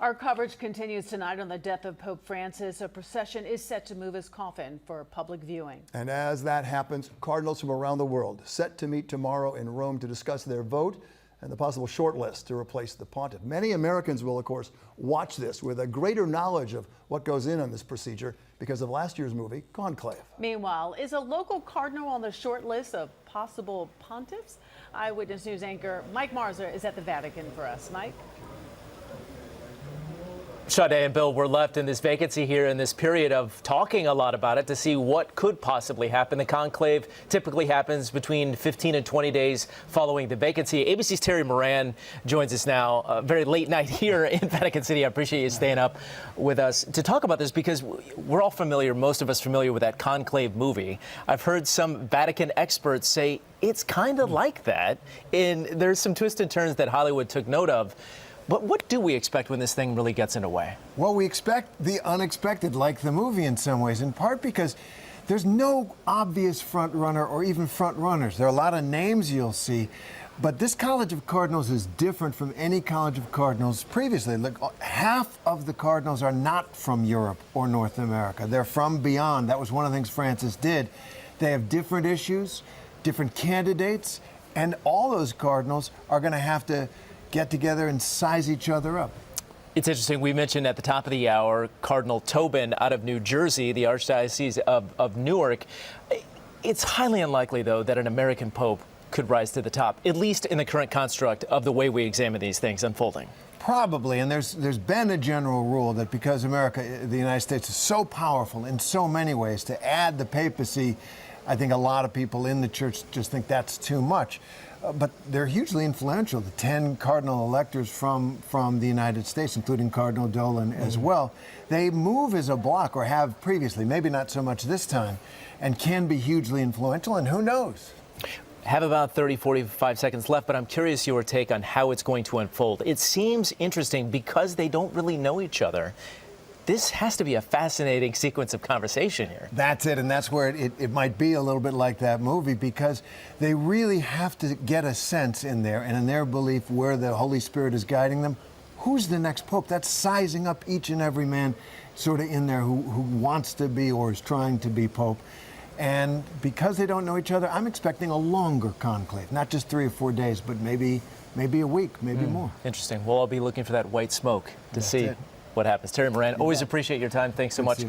Our coverage continues tonight on the death of Pope Francis. A procession is set to move his coffin for public viewing. And as that happens, cardinals from around the world set to meet tomorrow in Rome to discuss their vote and the possible shortlist to replace the pontiff. Many Americans will, of course, watch this with a greater knowledge of what goes in on this procedure because of last year's movie, Conclave. Meanwhile, is a local cardinal on the short list of possible pontiffs? Eyewitness News anchor Mike Marza is at the Vatican for us. Mike? Sade and Bill, we're left in this vacancy here in this period of talking a lot about it to see what could possibly happen. The conclave typically happens between 15 and 20 days following the vacancy. ABC's Terry Moran joins us now, a very late night here in Vatican City. I appreciate you staying up with us to talk about this because we're all familiar, most of us familiar with that conclave movie. I've heard some Vatican experts say it's kind of like that, and there's some twists and turns that Hollywood took note of. But what do we expect when this thing really gets underway? Well, we expect the unexpected, like the movie in some ways, in part because there's no obvious front runner or even front runners. There are a lot of names you'll see, but this College of Cardinals is different from any College of Cardinals previously. Look, half of the Cardinals are not from Europe or North America. They're from beyond. That was one of the things Francis did. They have different issues, different candidates, and all those Cardinals are going to have to get together and size each other up. It's interesting. We mentioned at the top of the hour Cardinal Tobin out of New Jersey, the Archdiocese of Newark. It's highly unlikely, though, that an American pope could rise to the top, at least in the current construct of the way we examine these things unfolding. Probably, and there's been a general rule that because America, the United States, is so powerful in so many ways, to add the papacy, I think a lot of people in the church just think that's too much. But they're hugely influential. The 10 cardinal electors from the United States, including Cardinal Dolan as well, they move as a bloc, or have previously, maybe not so much this time, and can be hugely influential, and who knows? Have about 30, 45 seconds left, but I'm curious your take on how it's going to unfold. It seems interesting because they don't really know each other. This has to be a fascinating sequence of conversation here. That's it, and that's where it might be a little bit like that movie, because they really have to get a sense in there, and in their belief where the Holy Spirit is guiding them, who's the next pope? That's sizing up each and every man sort of in there who wants to be or is trying to be pope. And because they don't know each other, I'm expecting a longer conclave, not just 3 or 4 days, but maybe a week, maybe more. Interesting. We'll all be looking for that white smoke to see what happens. Terry Moran, always appreciate your time. Thanks so much.